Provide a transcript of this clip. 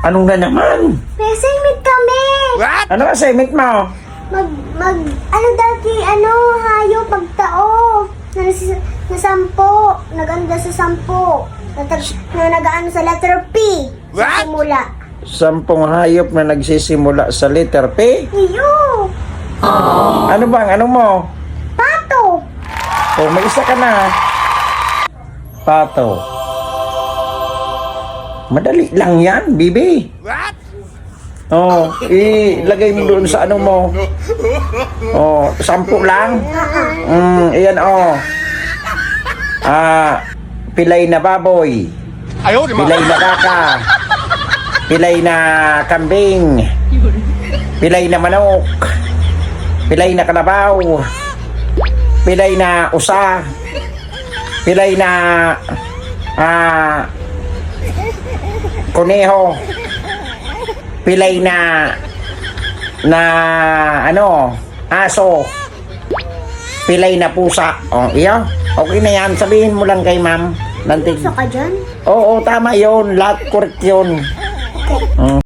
Anong na naman? May assignment kami. Ano assignment mo? Ano dati, hayo, pagtao. Na 10. Naganda sa 10. Nagaano sa letter P. Sa simula. 10 hayop na nagsisimula sa letter P? Iyo. Ano bang? Ano mo? Pato. Oh, may isa ka na. Pato. Madali lang yan, bibi. Oh, ilagay mo doon sa ano mo. Oh, 10 lang. Iyan oh. Pilay na baboy. Pilay na baka. Pilay na kambing. Pilay na manok. Pilay na kalabaw. Pilay na usa. Pilay na kuneho. Pilay na aso. Pilay na pusa. Oh, iya. Okay na yan. Sabihin mo lang kay ma'am. Pusa ka dyan? Oo, tama yun. Lahat correct yun.